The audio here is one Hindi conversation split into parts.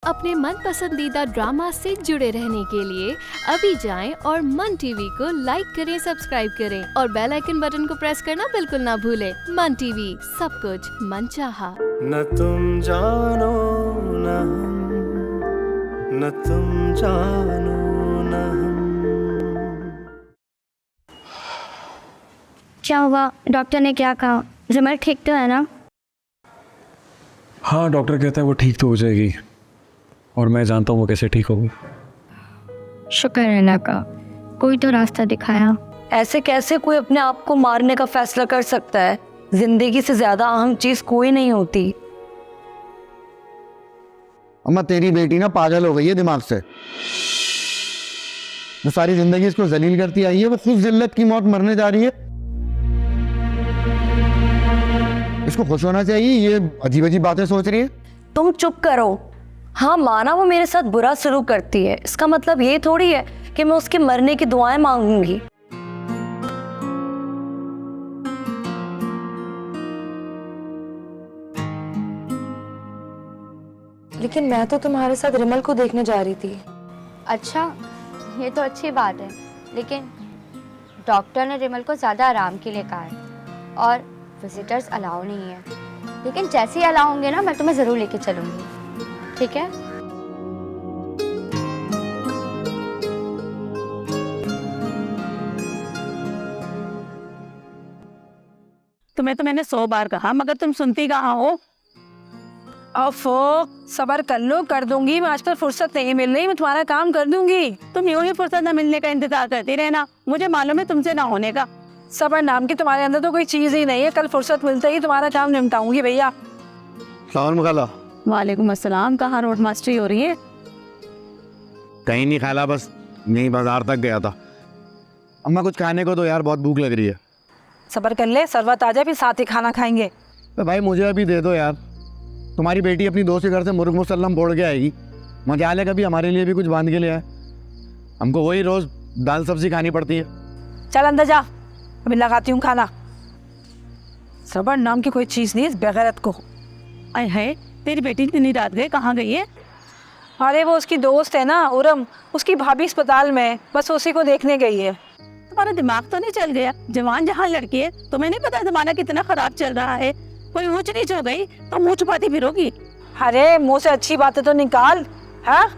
अपने मन पसंदीदा ड्रामा से जुड़े रहने के लिए अभी जाएं और मन टीवी को लाइक करें, सब्सक्राइब करें और बेल आइकन बटन को प्रेस करना बिल्कुल ना भूलें। मन टीवी, सब कुछ मनचाहा। न तुम जानो न हम, न तुम जानो न हम। क्या हुआ? डॉक्टर ने क्या कहा? रिमल ठीक तो है ना? हाँ, डॉक्टर कहता है वो ठीक तो हो जाएगी और मैं जानता हूँ वो कैसे ठीक होगी। शुक्र है अल्लाह का, कोई तो रास्ता दिखाया। ऐसे कैसे कोई अपने आप को मारने का फैसला कर सकता है? जिंदगी से ज्यादा अहम चीज कोई नहीं होती। अम्मा, तेरी बेटी ना पागल हो गई है दिमाग से। वो सारी जिंदगी इसको जलील करती आई है, वो खुद जिल्लत की मौत मरने जा रही है। इसको खुश होना चाहिए, ये अजीब अजीब बातें सोच रही है। तुम चुप करो। हाँ, माना वो मेरे साथ बुरा सलूक करती है, इसका मतलब ये थोड़ी है कि मैं उसके मरने की दुआएं मांगूंगी। लेकिन मैं तो तुम्हारे साथ रिमल को देखने जा रही थी। अच्छा, ये तो अच्छी बात है, लेकिन डॉक्टर ने रिमल को ज़्यादा आराम के लिए कहा है और विजिटर्स अलाउ नहीं है। लेकिन जैसे ही अलाउ होंगे ना, मैं तुम्हें ज़रूर लेके चलूँगी, ठीक है? तुम्हें तो मैंने 100 बार कहा, मगर तुम सुनती कहाँ हो? अफो, सबर कर लो, कर दूंगी। मैं आजकल फुर्सत नहीं मिल रही, मैं तुम्हारा काम कर दूंगी। तुम यूं ही फुर्सत न मिलने का इंतजार करती रहना, मुझे मालूम है तुमसे ना होने का। सबर नाम की तुम्हारे अंदर तो कोई चीज ही नहीं है। कल फुर्सत मिलते ही तुम्हारा काम निपटाऊंगी भैया। सलाम खाला। वालेकुम अस्सलाम। कहाँ रोड मास्टरी हो रही है? कहीं नहीं खाला, बस यहीं बाजार तक गया था। अम्मा, कुछ खाने को दो यार, बहुत भूख लग रही है। सबर कर ले, सरवत आ जाए फिर साथ ही खाना खाएंगे। तो भाई मुझे अभी दे दो यार। तुम्हारी बेटी अपनी दोस्त के घर से मुर्ग मुसल्लम फोड़ के आएगी, मजा कभी हमारे लिए भी कुछ बांध के ले आए। हमको वही रोज दाल सब्जी खानी पड़ती है। चल अंदर जा, अभी लगाती हूँ खाना। सबर नाम की कोई चीज नहीं है इस बेगैरत को। आए है, तेरी बेटी इतनी रात गए, कहाँ गई है? अरे वो उसकी दोस्त है ना उरम, उसकी भाभी अस्पताल में है, बस उसी को देखने गई है। तुम्हारा दिमाग तो नहीं चल गया? जवान जहाँ लड़की है, तुम्हें नहीं पता जमाना कितना खराब चल रहा है? कोई ऊंच नीच हो गई तो मुँह छुपाती फिरोगी। अरे मुंह से अच्छी बातें तो निकाल। हाँ,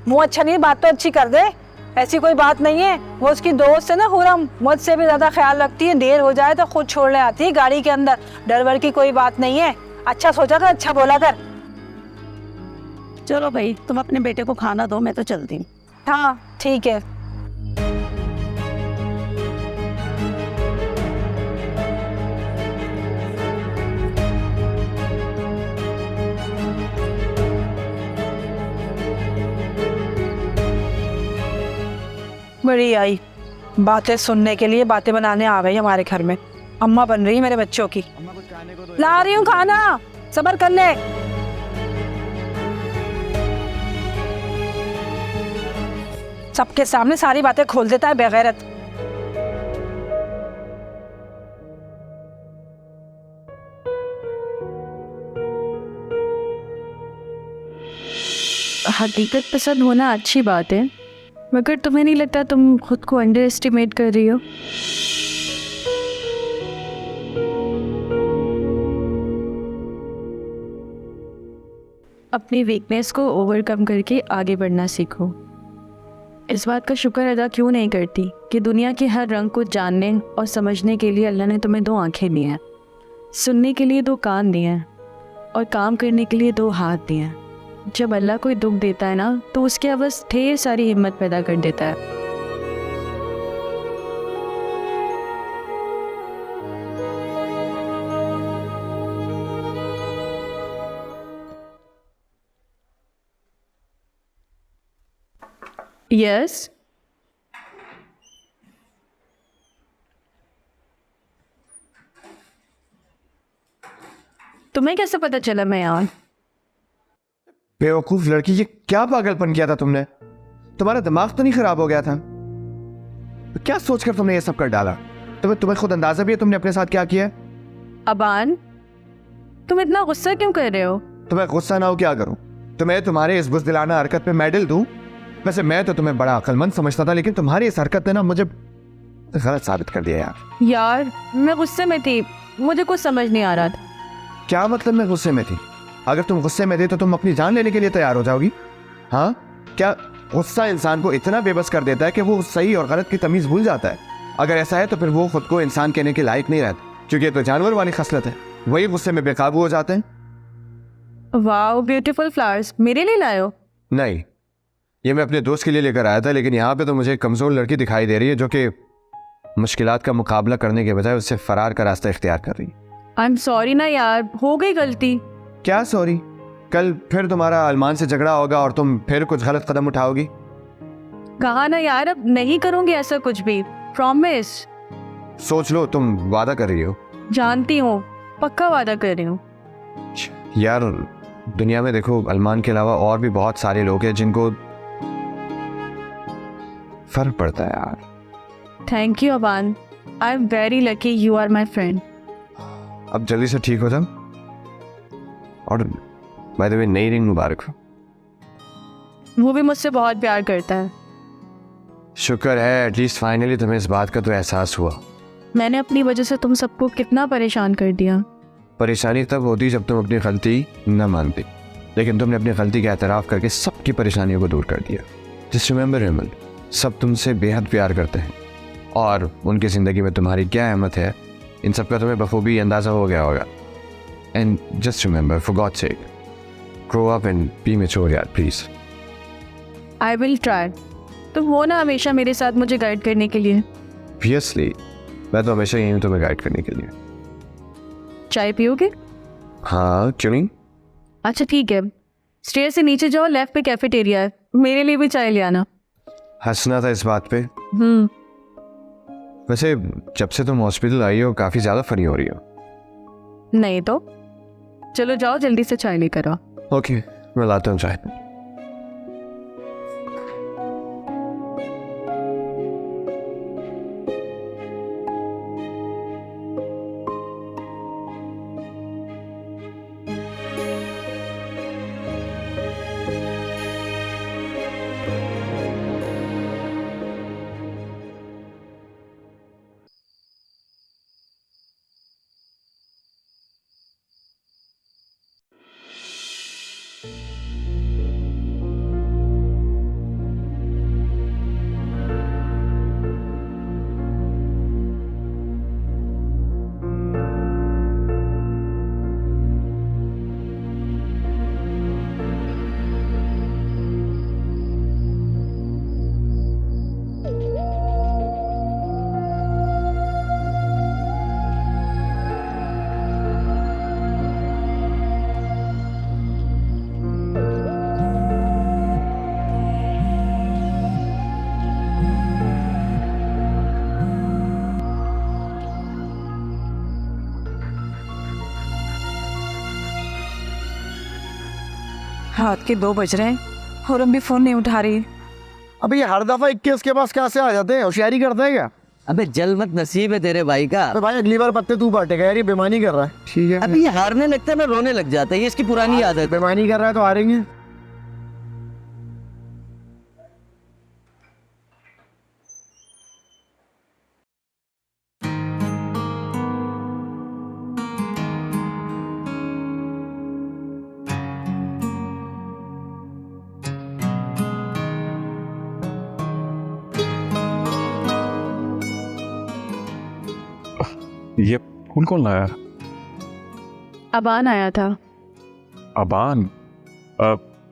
मुंह अच्छा नहीं, बात तो अच्छी कर दे। ऐसी कोई बात नहीं है, वो उसकी दोस्त है ना हुरम, मुझसे भी ज्यादा ख्याल रखती है। देर हो जाए तो खुद छोड़ने आती है गाड़ी के अंदर। डर वर की कोई बात नहीं है। अच्छा सोचा कर, अच्छा बोला कर। चलो भाई, तुम अपने बेटे को खाना दो, मैं तो चलती हूँ। हाँ ठीक है। बड़ी आई बातें सुनने के लिए, बातें बनाने आ गई हमारे घर में। अम्मा बन रही मेरे बच्चों की। अम्मा, कुछ खाने को दो। ला रही हूँ खाना, सबर कर ले। सबके सामने सारी बातें खोल देता है बेगैरत। हकीकत पसंद होना अच्छी बात है, मगर तुम्हें नहीं लगता तुम खुद को अंडर एस्टिमेट कर रही हो? अपनी वीकनेस को ओवरकम करके आगे बढ़ना सीखो। इस बात का शुक्र अदा क्यों नहीं करती कि दुनिया के हर रंग को जानने और समझने के लिए अल्लाह ने तुम्हें 2 आंखें दी हैं, सुनने के लिए 2 कान दिए हैं और काम करने के लिए 2 हाथ दिए हैं। जब अल्लाह कोई दुख देता है ना, तो उसके अवस ढेर सारी हिम्मत पैदा कर देता है। यस, तुम्हें कैसे पता चला मैं यहाँ? बेवकूफ लड़की, ये क्या पागलपन किया था तुमने? तुम्हारा दिमाग तो नहीं खराब हो गया था? तो क्या सोचकर तुमने ये सब कर डाला? तुम्हें खुद अंदाजा भी है तुमने अपने साथ क्या किया है? अबान, तुम इतना गुस्सा क्यों कर रहे हो? तुम्हें गुस्सा ना हो क्या करूं? तुम्हें तुम्हारे इस बुज़दिलाना हरकत पे मेडल दूं? वैसे मैं तो तुम्हें बड़ा अक्लमंद समझता था, लेकिन तुम्हारी इस हरकत ने ना मुझे गलत साबित कर दिया यार। यार मैं गुस्से में थी, मुझे कुछ समझ नहीं आ रहा था। क्या मतलब मैं गुस्से में थी? अगर तुम गुस्से में थे तो तुम अपनी जान लेने के लिए तैयार हो जाओगी? हाँ, क्या गुस्सा इंसान को इतना बेबस कर देता है कि वो सही और गलत की तमीज़ भूल जाता है? अगर ऐसा है तो फिर वो खुद को इंसान कहने के लायक नहीं रहता, क्योंकि ये तो जानवर वाली खसलत है। वही गुस्से में बेकाबू हो जाते हैं। वाओ ब्यूटीफुल फ्लावर्स, मेरे लिए लाए हो? नहीं, ये मैं अपने दोस्त के लिए लेकर आया था, लेकिन यहाँ पे तो मुझे एक कमज़ोर लड़की दिखाई दे रही है जो कि मुश्किलात का मुकाबला करने के बजाय उससे फरार का रास्ता इख्तियार कर रही है। आई एम सॉरी ना यार, हो गई गलती। क्या सॉरी? कल फिर तुम्हारा अरमान से झगड़ा होगा और तुम फिर कुछ गलत कदम उठाओगी। कहा ना यार, अब नहीं करूंगी ऐसा कुछ भी, प्रॉमिस। सोच लो, तुम वादा कर रही हो। जानती हूँ, पक्का वादा कर रही हूँ। यार दुनिया में देखो, अरमान के अलावा और भी बहुत सारे लोग हैं जिनको फर्क पड़ता है यार। Thank you Aban, I am very lucky you are my friend. अब जल्दी से ठीक हो जाओ, और बाय द वे नई रिंग मुबारक हो। वो भी मुझसे बहुत प्यार करता है। शुक्र है, एटलीस्ट फाइनली तुम्हें इस बात का तो एहसास हुआ। मैंने अपनी वजह से तुम सबको कितना परेशान कर दिया। परेशानी तब होती जब तुम अपनी गलती न मानती, लेकिन तुमने अपनी गलती का एतराफ़ करके सबकी परेशानियों को दूर कर दिया। जस्ट रिमेंबर रिमल, सब तुमसे बेहद प्यार करते हैं और उनकी ज़िंदगी में तुम्हारी क्या अहमियत है, इन सब का तुम्हें बखूबी अंदाज़ा हो गया होगा। And just remember, for God's sake, grow up and be mature यार, प्लीज़। I will try. तुम हो ना हमेशा मेरे साथ मुझे गाइड करने के लिए। ऑब्वियसली, मैं तो हमेशा यही हूँ तुम्हें गाइड करने के लिए। चाय पियोगे? हाँ, क्यों नहीं। अच्छा ठीक है, स्टेयर से नीचे जाओ, लेफ्ट पे कैफेटेरिया है, मेरे लिए भी चाय ले आना। हंसना था इस बात पे। वैसे जब से तुम हॉस्पिटल आई हो काफ़ी ज़्यादा फनी हो रही हो। नहीं तो चलो जाओ, जल्दी से चाय लेकर आओ। ओके, मैं लाता हूँ चाय। रात के 2 बज रहे हैं और हम भी फोन नहीं उठा रही। अबे ये हर दफा 21 के पास कैसे आ जाते हैं? होशियारी करते हैं क्या? अबे जल मत, नसीब है तेरे भाई का। अबे भाई अगली बार पत्ते तू बांटेगा यार, ये बेईमानी कर रहा है। ठीक है, अबे ये हारने लगता है ना रोने लग जाता है, ये इसकी पुरानी आदत है। बेईमानी कर रहा है तो हारेंगे। ये फूल कौन लाया? अबान आया था। अबान?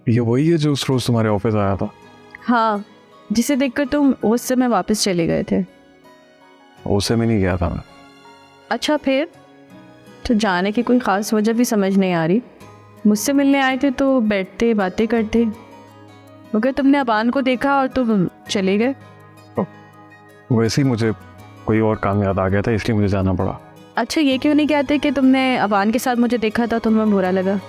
ये वही है जो उस रोज तुम्हारे ऑफिस आया था? हाँ, जिसे देखकर तुम उस समय वापस चले गए थे। उससे मैं नहीं गया था मैं। अच्छा फिर? तो जाने की कोई ख़ास वजह भी समझ नहीं आ रही। मुझसे मिलने आए थे तो बैठते बातें करते, मगर तुमने अबान को देखा और तुम चले गए। वैसे ही मुझे कोई और काम याद आ गया था, इसलिए मुझे जाना पड़ा। अच्छा ये क्यों नहीं कहते कि तुमने अबान के साथ मुझे देखा था, तुम्हें बुरा लगा?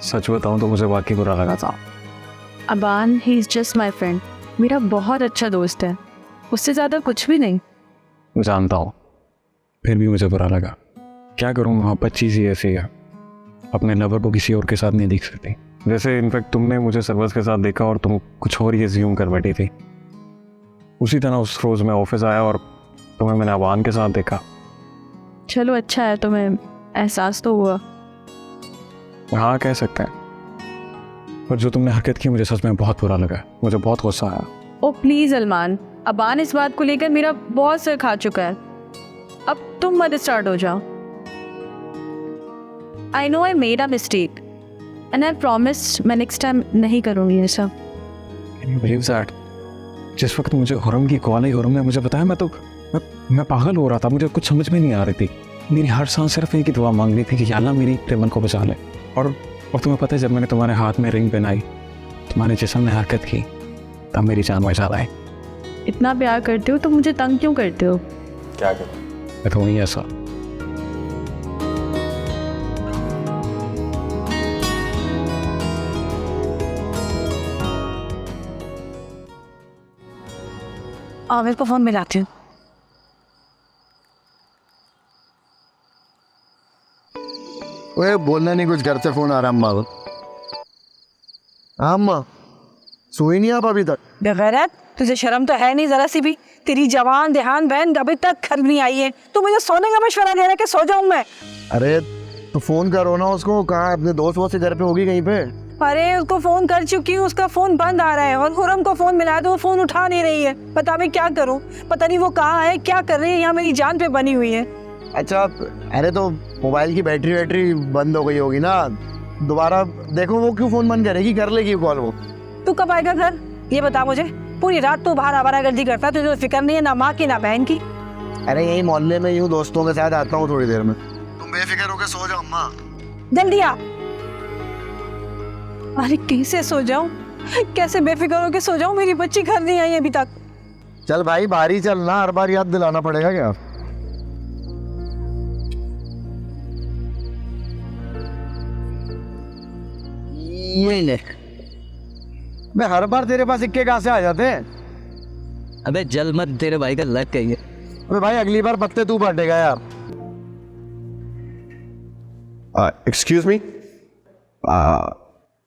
सच बताऊं तो मुझे वाकई बुरा लगा था। Aban, he is just my friend. मेरा बहुत अच्छा दोस्त है, उससे ज़्यादा कुछ भी नहीं। जानता हूँ, फिर भी मुझे बुरा लगा। क्या करूँ, मोहब्बत चीज़ ही ऐसी है, अपने लवर को किसी और के साथ नहीं देख सकती। जैसे इनफैक्ट तुमने मुझे सरवस के साथ देखा और तुम कुछ और ही एज्यूम कर बैठी थी, उसी तरह उस रोज़ मैं ऑफिस आया और तुम्हें मैंने अबान के साथ देखा। चलो अच्छा है, तुम्हें एहसास तो हुआ। हाँ कह सकते हैं, पर जो तुमने हरकत की मुझे सच में बहुत बुरा लगा, मुझे बहुत गुस्सा आया। ओ प्लीज़ अरमान, अबान इस बात को लेकर मेरा बहुत सिर खा चुका है, अब तुम मत स्टार्ट हो जाओ। I know I made a mistake and I promise मैं नेक्स्ट टाइम नहीं करूँगी ये सब। Can you believe that? जिस वक्त मुझे हुरम की कॉल आई, हुरम ने मुझे बताया, मैं पागल हो रहा था, मुझे कुछ समझ में नहीं आ रही थी। मेरी हर सांस सिर्फ एक ही दुआ मांग रही थी कि या अल्लाह मेरी रिमन को बचा ले। और तुम्हें पता है, जब मैंने तुम्हारे हाथ में रिंग पहनाई, तुम्हारे जिस्म ने हरकत की, तब मेरी जान बचा लाई। इतना प्यार करते हो तो मुझे तंग क्यों करते हो? क्या करूँ, मैं तो नहीं ऐसा। आमिर को फोन मिलाती हूँ। ओए बोलना नहीं, कुछ घर से फोन आ रहा अम्मा को। हाँ अम्मा, सोई नहीं आप अभी तक? बेगैरत, तुझे शर्म तो है नहीं जरा सी भी? तेरी जवान देहान बहन अभी तक घर नहीं आई है, तू मुझे सोने का मशवरा दे रहा है कि सो जाऊं मैं? अरे तो फोन करो ना उसको, कहाँ अपने दोस्त वोस्त से घर पे होगी कहीं पे? अरे उसको फोन कर चुकी हूँ, उसका फोन बंद आ रहा है, और खुरम को फोन मिलाया तो वो फोन उठा नहीं रही है। पता मैं क्या करूँ, पता नहीं वो कहाँ है, क्या कर रही है, यहाँ मेरी जान पे बनी हुई है। अच्छा, अरे तो मोबाइल की बैटरी बंद हो गई होगी ना, दोबारा देखो। वो क्यों फोन बंद करेगी, कर लेगी कॉल वो। तू कब आएगा घर ये बता मुझे? पूरी रात तू बाहर आवारा गर्दी करता, तुझे फिक्र नहीं है ना माँ की ना बहन की? अरे यही मोहल्ले में यूँ दोस्तों के साथ आता हूँ थोड़ी देर में। तुम बेफिक्र होकर सो जाओ अम्मा। जल्दी आ। अरे कैसे सो जाऊं, कैसे बेफिक्र होकर सो जाऊं? मेरी बच्ची घर नहीं आई अभी तक। चल भाई बाहर ही चल ना, हर बार याद दिलाना पड़ेगा क्या? ये ले। मैं हर बार तेरे पास सिक्के कहाँ से आ जाते हैं? अबे जल मत, तेरे भाई का लग गई है। अबे भाई अगली बार पत्ते तू बांटेगा यार। Excuse me,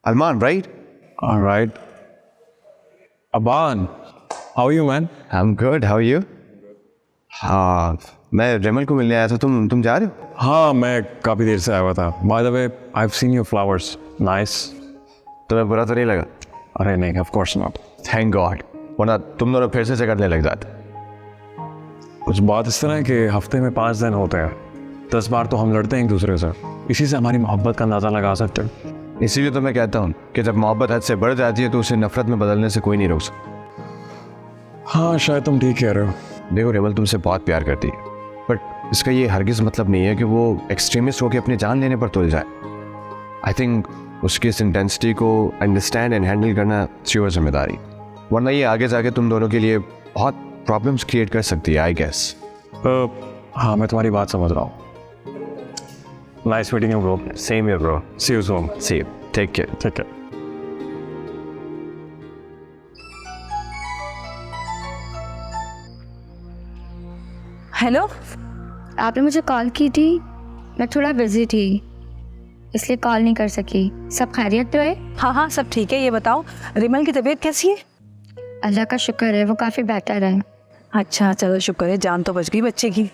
Armaan right? Alright. Aban, how are you man? I'm good, how are you? हाँ, मैं रेमल को मिलने आया था, तुम जा रहे हो? हाँ, मैं काफ़ी देर से आया हुआ था। By the way, I've seen your flowers. Nice. तुम्हें बुरा तो नहीं लगा? अरे नहीं, of course not. Thank God, वरना तुम दोनों फिर से करने लग जाते। कुछ बात इस तरह है कि हफ्ते में 5 दिन होते हैं, 10 बार तो हम लड़ते हैं एक दूसरे से। इसी से हमारी मोहब्बत का अंदाज़ा लगा सकते हैं। इसीलिए तो मैं कहता हूँ कि जब मोहब्बत हद से बढ़ जाती है तो उसे नफरत में बदलने से कोई नहीं रोक सकता। हाँ शायद तुम ठीक कह रहे हो। देखो रेमल तुमसे बहुत प्यार करती है, बट इसका ये हरगिज़ मतलब नहीं है कि वो एक्सट्रीमिस्ट होकर अपनी जान लेने पर तुल जाए। आई थिंक उसकी इस इंटेंसिटी को अंडरस्टैंड एंड हैंडल करना चाहिए जिम्मेदारी, वरना ये आगे जाके तुम दोनों के लिए बहुत प्रॉब्लम्स क्रिएट कर सकती है आई गेस। हाँ मैं तुम्हारी बात समझ रहा हूँ। Nice meeting you bro. Same here bro. See you soon. See you. Take care. Take care. Hello, आपने मुझे कॉल की थी, मैं थोड़ा बिजी थी इसलिए कॉल नहीं कर सकी। सब खैरियत तो है? हाँ हाँ सब ठीक है। ये बताओ रिमल की तबीयत कैसी है? अल्लाह का शुक्र है, वो काफ़ी बेहतर है। अच्छा चलो शुक्र है, जान तो बच गई बच्चे की।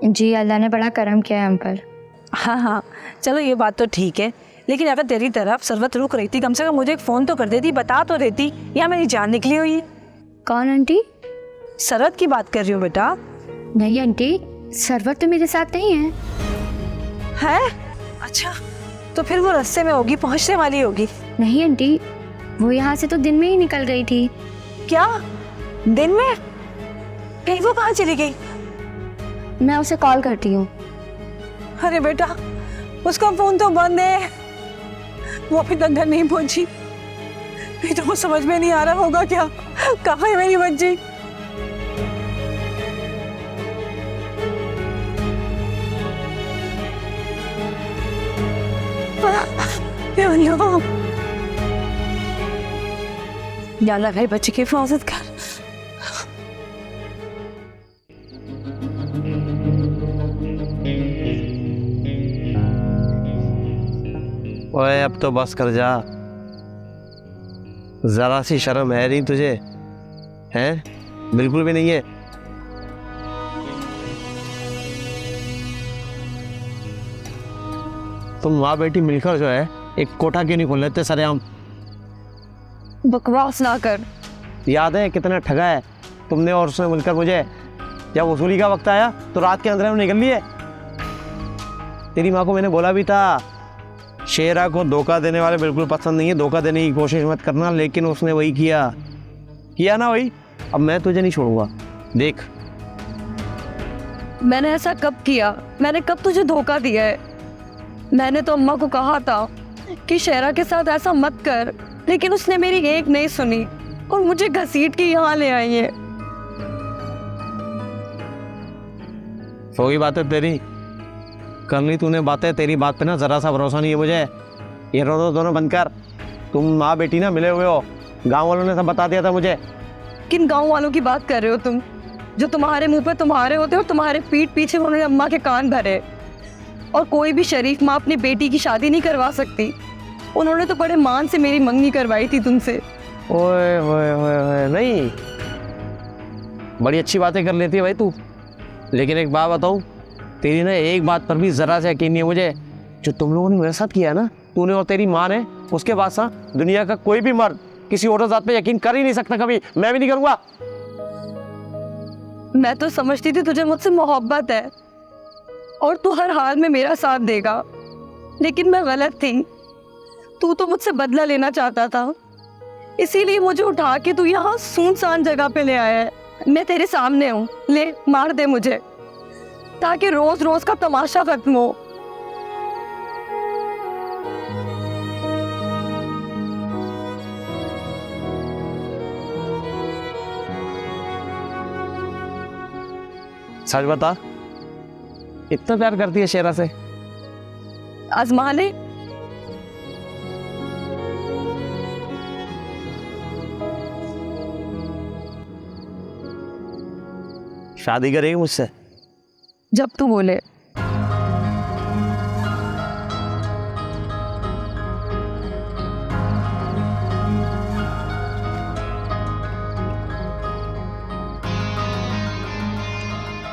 जी अल्लाह ने बड़ा करम किया है हम पर। हाँ हाँ चलो ये बात तो ठीक है, लेकिन अगर तेरी तरफ सरवत रुक रही थी, कम से कम मुझे एक फ़ोन तो कर देती, बता तो देती। यहाँ मेरी जान निकली हुई है। कौन आंटी? सरवत की बात कर रही हो बेटा? नहीं आंटी, सरवत तो मेरे साथ नहीं है। है? अच्छा तो फिर वो रास्ते में होगी, पहुँचने वाली होगी। नहीं आंटी, वो यहाँ से तो दिन में ही निकल गई थी। क्या दिन में? कहीं वो कहाँ चली गई? मैं उसे कॉल करती हूँ। अरे बेटा उसका फोन तो बंद है, वो अभी तक घर नहीं पहुंची। बेटा वो समझ में नहीं आ रहा होगा क्या, कहाँ है मेरी बच्ची? या अल्लाह मेरे बच्चे की हिफाजत कर। ओए अब तो बस कर जा, जरा सी शर्म है नहीं तुझे? हैं? बिल्कुल भी नहीं है। तुम माँ बेटी मिलकर जो है एक कोठा क्यों नहीं खोल लेते सरेआम? बकवास ना कर। याद है कितना ठगा है तुमने और उसने मिलकर मुझे? जब वसूली का वक्त आया तो रात के अंदर में निकल लिए। तेरी माँ को मैंने बोला भी था, शेरा को धोखा देने वाले बिल्कुल पसंद नहीं है, धोखा देने की कोशिश मत करना, लेकिन उसने वही किया ना वही। अब मैं तुझे नहीं छोड़ूंगा, देख। मैंने ऐसा कब किया? मैंने कब तुझे धोखा दिया है? मैंने तो अम्मा को कहा था कि शेरा के साथ ऐसा मत कर, लेकिन उसने मेरी एक नहीं सुनी और मुझे घसीट के यहाँ ले आई है। वही बात है तेरी, करनी तूने बातें, तेरी बात पे ना जरा सा भरोसा नहीं है मुझे। ये रो दोनों बंद कर। तुम माँ बेटी ना मिले हुए हो, गांव वालों ने सब बता दिया था मुझे। किन गांव वालों की बात कर रहे हो तुम, जो तुम्हारे मुंह पे तुम्हारे होते और तुम्हारे पीठ पीछे उन्होंने अम्मा के कान भरे? और कोई भी शरीफ माँ अपनी बेटी की शादी नहीं करवा सकती। उन्होंने तो बड़े मान से मेरी मंगनी करवाई थी तुमसे। ओए ओए ओए ओए, नहीं, बड़ी अच्छी बातें कर लेती है भाई तू, लेकिन एक बात बताऊं, तेरी ना एक बात पर भी जरा से यकीन नहीं है मुझे। जो तुम लोगों ने मेरे साथ किया ना, तूने और तेरी माँ ने, उसके बाद सा दुनिया का कोई भी मर्द किसी और जात पे यकीन कर ही नहीं सकता कभी। मैं भी नहीं करूंगा। मैं तो समझती थी तुझे मुझसे मोहब्बत है और तू हर हाल में मेरा साथ देगा, लेकिन मैं गलत थी। तू तो मुझसे बदला लेना चाहता था, इसीलिए मुझे उठा के तू यहाँ सुनसान जगह पे ले आया है। मैं तेरे सामने हूँ, ले मार दे मुझे, ताकि रोज रोज का तमाशा खत्म हो। सच बता, इतना प्यार करती है शेरा से? आजमा ले। शादी करेगी मुझसे? जब तू बोले।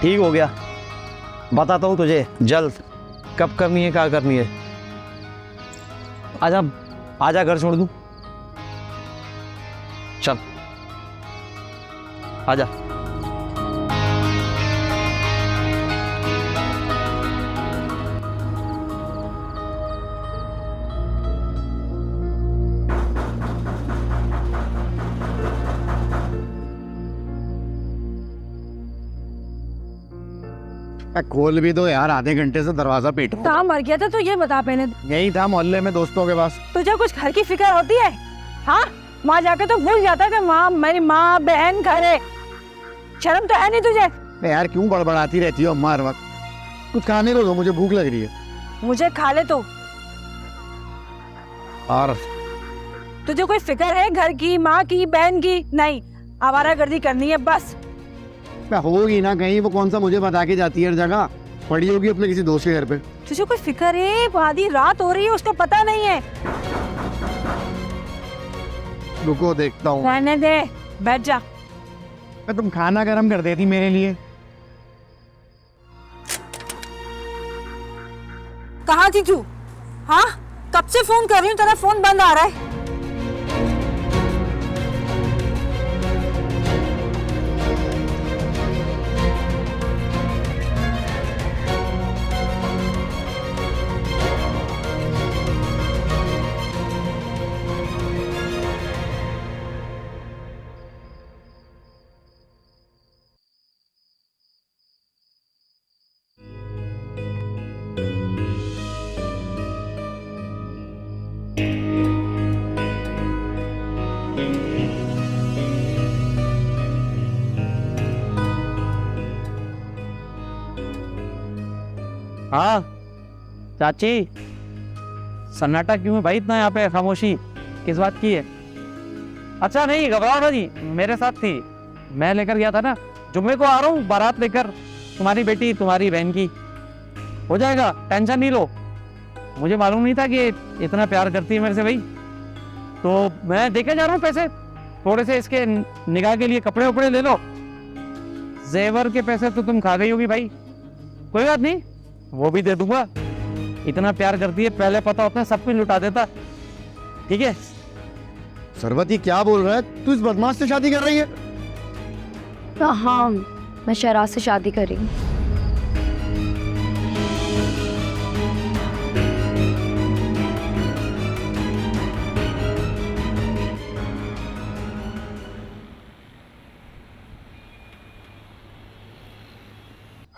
ठीक हो गया, बताता हूँ तुझे जल्द, कब करनी है, क्या करनी है। आजा आजा, घर छोड़ दूँ? चल आजा। खोल भी दो यार, आधे घंटे से दरवाजा पीट रहा हूं। कहाँ मर गया था तो ये बता पहले। यही था मोहल्ले में दोस्तों के पास। तुझे कुछ घर की फिक्र होती है? हाँ, वहाँ जाके तो भूल जाता कि माँ, मेरी माँ बहन घर है। शर्म तो है नहीं तुझे? यार क्यों बड़बड़ाती रहती हो अम्मा हर वक्त? कुछ खाने को दो, मुझे भूख लग रही है। मुझे खा ले तू। और तुझे कोई फिक्र है घर की, माँ की, बहन की? नहीं, आवारागर्दी करनी है बस। होगी ना कहीं, वो कौन सा मुझे बता के जाती है हर जगह। पड़ी होगी अपने किसी दोस्त के घर पे। तुझे कोई फिक्र है? आधी रात हो रही है, उसको पता नहीं है। रुको देखता हूँ। रहने दे, बैठ जा। तुम खाना गरम कर देती मेरे लिए। कहाँ थी तू? हाँ, कब से फोन कर रही हूँ, तेरा फोन बंद आ रहा है। हाँ चाची, सन्नाटा क्यों है भाई इतना यहाँ पे? खामोशी किस बात की है? अच्छा नहीं, घबराओ ना जी, मेरे साथ थी। मैं लेकर गया था ना, जुम्मे को आ रहा हूँ बारात लेकर, तुम्हारी बेटी तुम्हारी बहन की। हो जाएगा, टेंशन नहीं लो। मुझे मालूम नहीं था कि इतना प्यार करती है मेरे से भाई, तो मैं देके जा रहा हूँ पैसे। थोड़े से इसके निगाह के लिए कपड़े वपड़े ले लो। जेवर के पैसे तो तुम खा गई होगी भाई, कोई बात नहीं, वो भी दे दूंगा। इतना प्यार करती है, पहले पता होता है सब कुछ लुटा देता। ठीक है। सरवती क्या बोल रहा है? तू इस बदमाश से शादी कर रही है? हाँ, मैं शहराज से शादी कर रही हूँ।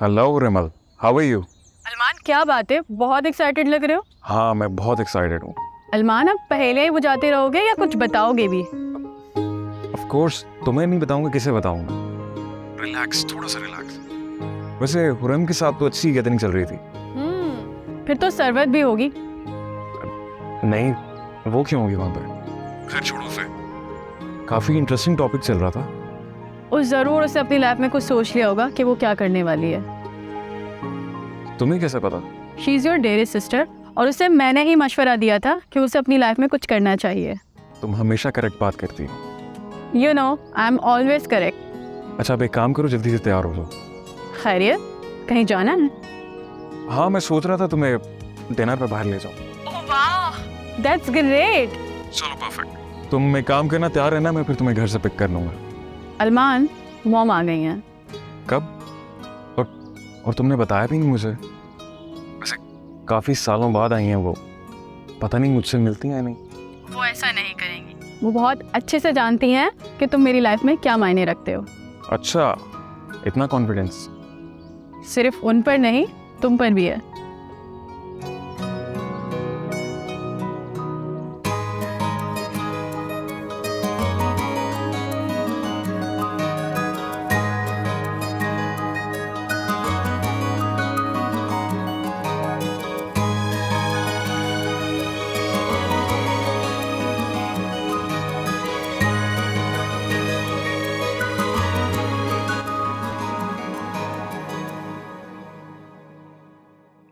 Hello Rimal, how are you? Armaan क्या बात है, बहुत एक्साइटेड लग रहे हो। हाँ मैं बहुत एक्साइटेड हूँ। अरमान अब पहले ही बुझाते रहोगे या कुछ बताओगे भी? ऑफ कोर्स, तुम्हें नहीं बताऊंगा, किसे बताऊंगा? रिलैक्स, थोड़ा सा रिलैक्स। वैसे हुरम के साथ तो अच्छी गैदरिंग चल रही थी। फिर तो सरवत भी होगी। नहीं, वो क्यों होगी वहाँ पे? खैर छोड़ो उसे, काफी इंटरेस्टिंग टॉपिक चल रहा था। उस जरूर उसे अपनी लाइफ में कुछ सोच लिया होगा कि वो क्या करने वाली है। तुम्हें कैसे पता? शी इज़ योर डेयरेस्ट सिस्टर, और उसे मैंने ही मशवरा दिया था कि उसे अपनी लाइफ में कुछ करना चाहिए। तुम हमेशा करेक्ट बात करती हो। You know, I am always correct. अच्छा अब एक काम करो, जल्दी से तैयार हो जाओ। खैरियत, कहीं जाना है? हाँ मैं सोच रहा था तुम्हें डिनर पे बाहर ले जाऊँ। ओह वाह, दैट्स ग्रेट। चलो परफेक्ट। तुम एक काम करना, तैयार रहना, मैं फिर तुम्हें घर से पिक कर लूँगा। अरमान, मॉम आ गई हैं। कब? और तुमने बताया भी नहीं मुझे। वैसे काफ़ी सालों बाद आई हैं वो, पता नहीं मुझसे मिलती हैं नहीं। वो ऐसा नहीं करेंगी, वो बहुत अच्छे से जानती हैं कि तुम मेरी लाइफ में क्या मायने रखते हो। अच्छा, इतना कॉन्फिडेंस? सिर्फ उन पर नहीं, तुम पर भी है।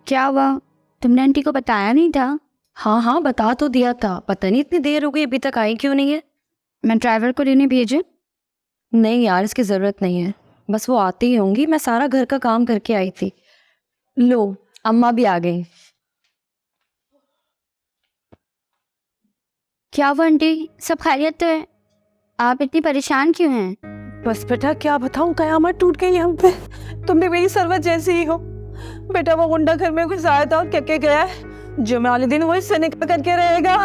क्या हुआ? तुमने आंटी को बताया नहीं था? हाँ हाँ, बता तो दिया था, पता नहीं इतनी देर हो गई अभी तक आई क्यों नहीं है। मैं ड्राइवर को लेने भेजे? नहीं यार, इसकी ज़रूरत नहीं है, बस वो आती ही होंगी। मैं सारा घर का काम करके आई थी। लो, अम्मा भी आ गई। क्या हुआ आंटी, सब खैरियत तो है? आप इतनी परेशान क्यों हैं? बस बेटा क्या बताऊं, कयामत टूट गई हम पे। तुम भी मेरी सरवत जैसी ही हो। बेटा वो गुंडा घर में घुस आया था और कह के गया है, जुमे वाले दिन वो इससे निकल करके रहेगा।